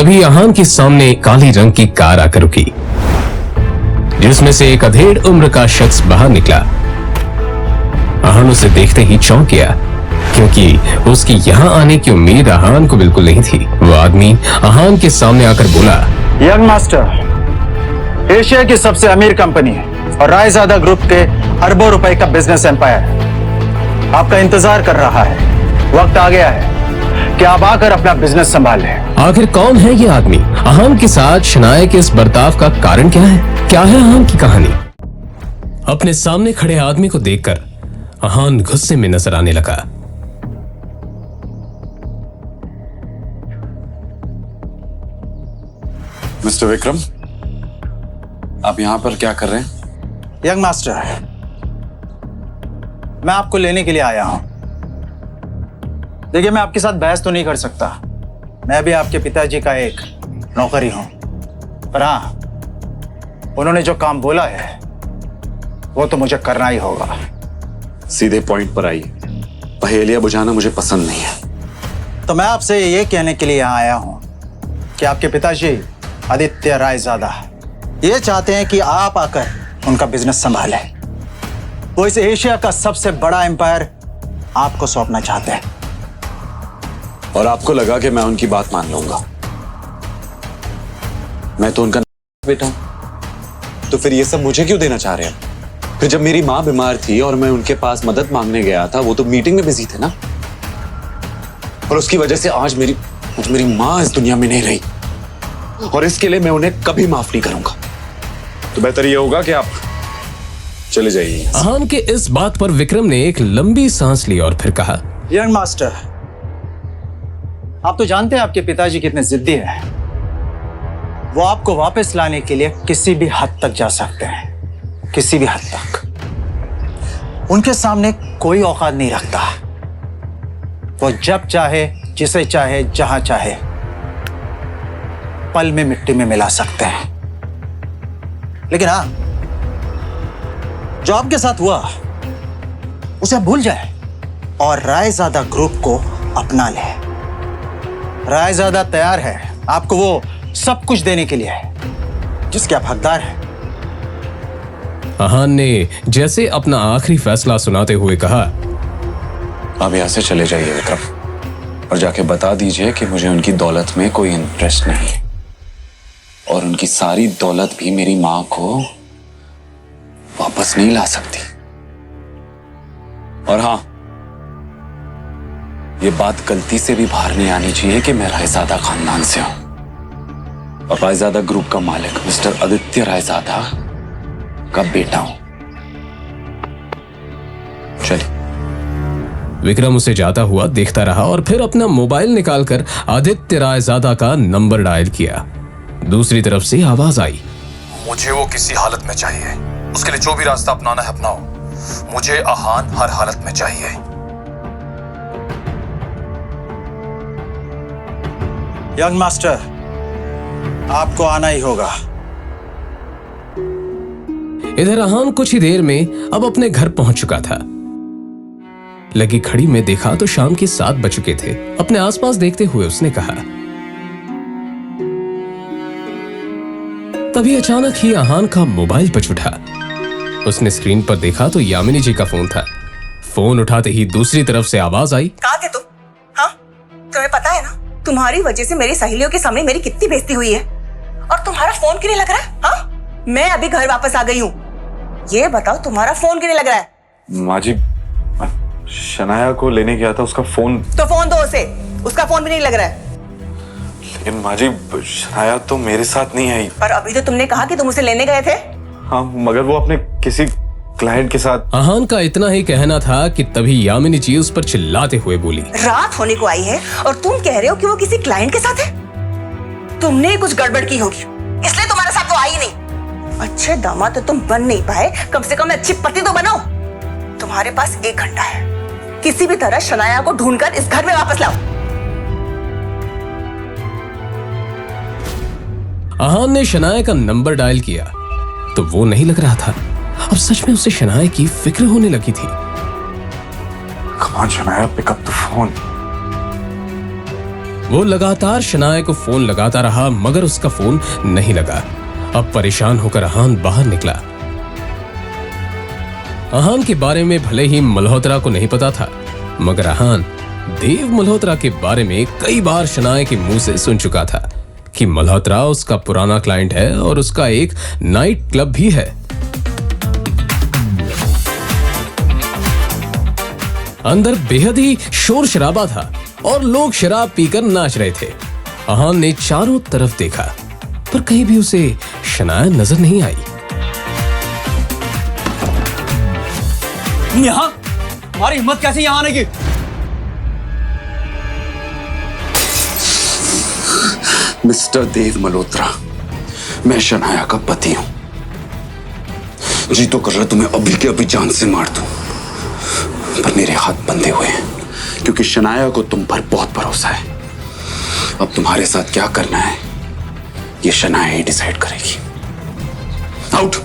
तभी अहान के सामने काली रंग की कार आकर रुकी, जिसमें से एक अधेड़ उम्र का शख्स बाहर निकला। अहान उसे देखते ही चौंक गया, क्योंकि उसकी यहाँ आने की उम्मीद अहान को बिल्कुल नहीं थी। वो आदमी अहान के सामने आकर बोला, यंग मास्टर, एशिया की सबसे अमीर कंपनी और रायजादा ग्रुप के अरबों रुपए का बिजनेस एम्पायर आपका इंतजार कर रहा है। वक्त आ गया है कि आप आकर अपना बिजनेस संभाल लें। आखिर कौन है ये आदमी? अहान के साथ शनाया के इस बर्ताव का कारण क्या है? क्या है अहान की कहानी? अपने सामने खड़े आदमी को देखकर अहान गुस्से में नजर आने लगा। मिस्टर विक्रम, आप यहां पर क्या कर रहे हैं? यंग मास्टर, मैं आपको लेने के लिए आया हूं। देखिए, मैं आपके साथ बहस तो नहीं कर सकता। मैं भी आपके पिताजी का एक नौकर ही हूं। पर हाँ, उन्होंने जो काम बोला है वो तो मुझे करना ही होगा। सीधे पॉइंट पर आइए। पहेलियां बुझाना मुझे पसंद नहीं है। तो मैं आपसे ये कहने के लिए यहाँ आया हूं कि आपके पिताजी आदित्य रायजादा ये चाहते हैं कि आप आकर उनका बिजनेस संभालें। वो इस एशिया का सबसे बड़ा एम्पायर आपको सौंपना चाहते हैं। और आपको लगा कि मैं उनकी बात मान लूंगा? मैं तो उनका बेटा हूं। तो फिर ये सब मुझे क्यों देना चाह रहे हैं? फिर जब मेरी मां बीमार थी और मैं उनके पास मदद मांगने गया था, वो तो मीटिंग में बिजी थे ना। और उसकी वजह से आज मेरी मां इस दुनिया में नहीं रही, और इसके लिए मैं उन्हें कभी माफ नहीं करूंगा। तो बेहतर ये होगा कि आप चले जाइए। अहान के इस बात पर विक्रम ने एक लंबी सांस ली और फिर कहा, यंग मास्टर, आप तो जानते हैं आपके पिताजी कितने जिद्दी हैं। वो आपको वापस लाने के लिए किसी भी हद तक जा सकते हैं, किसी भी हद तक। उनके सामने कोई औकात नहीं रखता। वो जब चाहे, जिसे चाहे, जहां चाहे पल में मिट्टी में मिला सकते हैं। लेकिन हाँ, जो आपके साथ हुआ उसे आप भूल जाए और रायजादा ग्रुप को अपना ले। रायजादा तैयार है आपको वो सब कुछ देने के लिए जिसके आप हकदार हैं। अहान ने जैसे अपना आखिरी फैसला सुनाते हुए कहा, आप यहां से चले जाइए विक्रम, और जाके बता दीजिए कि मुझे उनकी दौलत में कोई इंटरेस्ट नहीं, और उनकी सारी दौलत भी मेरी मां को वापस नहीं ला सकती। और हां, ये बात गलती से भी बाहर नहीं आनी चाहिए कि मैं रायजादा खानदान से हूं, और रायजादा ग्रुप का मालिक मिस्टर आदित्य रायजादा का बेटा हूं। चलिए। विक्रम उसे जाता हुआ देखता रहा और फिर अपना मोबाइल निकालकर आदित्य रायजादा का नंबर डायल किया। दूसरी तरफ से आवाज आई, मुझे वो किसी हालत में चाहिए। उसके लिए जो भी रास्ता अपनाना है अपनाओ। मुझे अहान हर हालत में चाहिए। यंग मास्टर, आपको आना ही होगा। इधर अहान कुछ ही देर में अब अपने घर पहुंच चुका था। लगी घड़ी में देखा तो शाम के 7 बज चुके थे। अपने आसपास देखते हुए उसने कहा, तभी अचानक ही अहान का मोबाइल बज उठा। उसने स्क्रीन पर देखा तो यामिनी जी का फोन था। फोन उठाते ही दूसरी तरफ से आवाज आई, कहाँ थे तुम? हाँ, तुम्हें पता है ना, तुम्हारी वजह से मेरी सहेलियों के सामने मेरी कितनी बेइज्जती हुई है। और तुम्हारा फोन क्यों नहीं लग रहा है? हाँ, मैं अभी घर वापस आ गई हूँ। ये बताओ, तुम्हारा फोन क्यों नहीं लग रहा है? माँ जी, शनाया को लेने गया था, उसका फोन। तो फोन दो उसे, उसका फोन भी नहीं लग रहा है। लेकिन माँ जी, शनाया तो मेरे साथ नहीं आई। पर अभी तो तुमने कहा कि तुम उसे लेने गए थे। हाँ, मगर वो अपने किसी क्लाइंट के साथ। अहान का इतना ही कहना था कि तभी यामिनी जी उस पर चिल्लाते हुए बोली, रात होने को आई है और तुम कह रहे हो कि वो किसी क्लाइंट के साथ है। तुमने कुछ गड़बड़ की होगी, इसलिए तुम्हारे साथ वो आई नहीं। अच्छे दामाद तो तुम बन नहीं पाए, कम से कम अच्छी पति तो बनो। तुम्हारे पास 1 घंटा है, किसी भी तरह शनाया को ढूंढकर इस घर में वापस लाओ। अहान ने शनाया का नंबर डायल किया तो वो नहीं लग रहा था। अब सच में उसे शनाया की फिक्र होने लगी थी। Come on, Shanaya, pick up the phone. वो लगातार शनाया को फोन लगाता रहा मगर उसका फोन नहीं लगा। अब परेशान होकर अहान बाहर निकला। अहान के बारे में भले ही मल्होत्रा को नहीं पता था मगर अहान देव मल्होत्रा के बारे में कई बार शनाया के मुंह से सुन चुका था कि मल्होत्रा उसका पुराना क्लाइंट है और उसका एक नाइट क्लब भी है। अंदर बेहद ही शोर शराबा था और लोग शराब पीकर नाच रहे थे। अहान ने चारों तरफ देखा पर कहीं भी उसे शनाया नजर नहीं आई। यहाँ हमारी हिम्मत कैसे यहाँ आने की? मिस्टर देव मल्होत्रा, मैं शनाया का पति हूं। जी तो कर रहा तुम्हें अभी के अभी जान से मार दूं, पर मेरे हाथ बंधे हुए हैं क्योंकि शनाया को तुम पर बहुत भरोसा है। अब तुम्हारे साथ क्या करना है ये शनाया ही डिसाइड करेगी। आउट।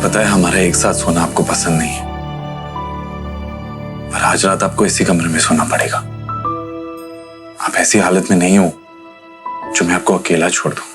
पता है हमारा एक साथ सोना आपको पसंद नहीं है, पर आज रात आपको इसी कमरे में सोना पड़ेगा। आप ऐसी हालत में नहीं हो जो मैं आपको अकेला छोड़ दूं।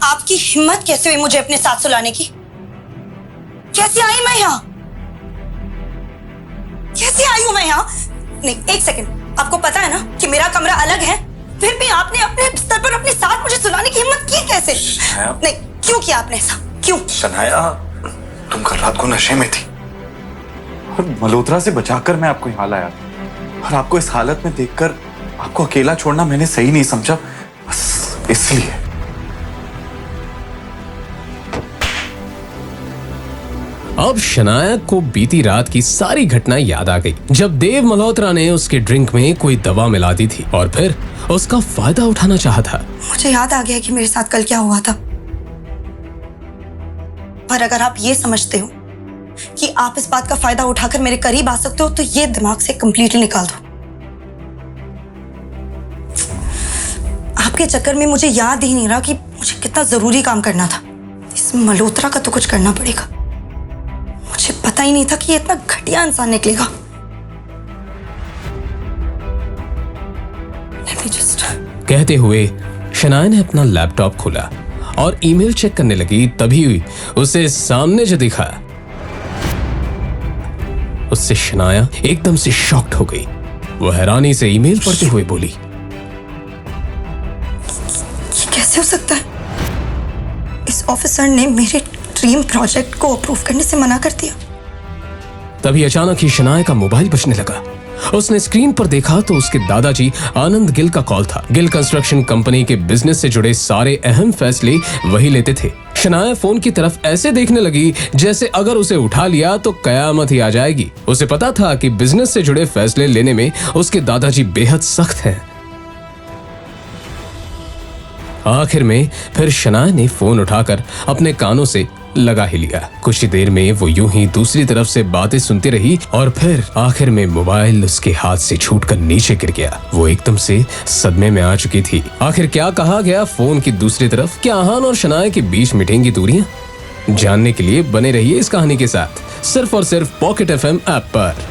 आपकी हिम्मत कैसे हुई मुझे अपने साथ सुलाने की? कैसे आई मैं यहाँ? कैसे आई हूं मैं यहाँ? नहीं, एक सेकंड। आपको पता है ना कि मेरा कमरा अलग है, फिर भी आपने अपने बिस्तर पर अपने साथ मुझे सुलाने की हिम्मत की कैसे? नहीं, क्यों किया आपने ऐसा? क्यों? शनाया, तुम कल रात को नशे में थी और मल्होत्रा से बचाकर मैं आपको यहाँ लाया और आपको इस हालत में देखकर आपको अकेला छोड़ना मैंने सही नहीं समझा, बस इसलिए। अब शनाया को बीती रात की सारी घटनाएं याद आ गई जब देव मल्होत्रा ने उसके ड्रिंक में कोई दवा मिला दी थी और फिर उसका फायदा उठाना चाहा था। मुझे याद आ गया कि मेरे साथ कल क्या हुआ था। पर अगर आप ये समझते हो कि आप इस बात का फायदा उठाकर मेरे करीब आ सकते हो तो ये दिमाग से कंप्लीटली निकाल दो। आपके चक्कर में मुझे याद ही नहीं रहा कि मुझे कितना जरूरी काम करना था। इस मल्होत्रा का तो कुछ करना पड़ेगा। मुझे पता ही नहीं था कि ये इतना घटिया इंसान निकलेगा। कहते हुए शनाया ने अपना लैपटॉप खोला और ईमेल चेक करने लगी, तभी उसे सामने जो दिखा उससे शनाया एकदम से शॉक्ड हो गई। वो हैरानी से ईमेल पढ़ते हुए बोली, ये कैसे हो सकता है? इस ऑफिसर ने मेरे ड्रीम प्रोजेक्ट को अप्रूव करने से मना कर दिया। तभी अचानक ही शनाया का मोबाइल बजने लगा। उसने स्क्रीन पर देखा तो उसके दादाजी आनंद गिल का कॉल था। गिल कंस्ट्रक्शन कंपनी के बिजनेस से जुड़े सारे अहम फैसले वही लेते थे। शनाया फोन की तरफ ऐसे देखने लगी जैसे अगर उसे उठा लिया तो कयामत ही आ जाएगी। उसे पता था कि बिजनेस से जुड़े फैसले लेने में उसके दादाजी बेहद सख्त हैं। आखिर में फिर शनाया ने फोन उठाकर अपने कानों से लगा ही लिया। कुछ ही देर में वो यूं ही दूसरी तरफ से बातें सुनती रही और फिर आखिर में मोबाइल उसके हाथ से छूटकर नीचे गिर गया। वो एकदम से सदमे में आ चुकी थी। आखिर क्या कहा गया फोन की दूसरी तरफ? क्या आहान और शनाया के बीच मिटेंगी दूरियां? जानने के लिए बने रहिए इस कहानी के साथ, सिर्फ और सिर्फ पॉकेट FM ऐप पर।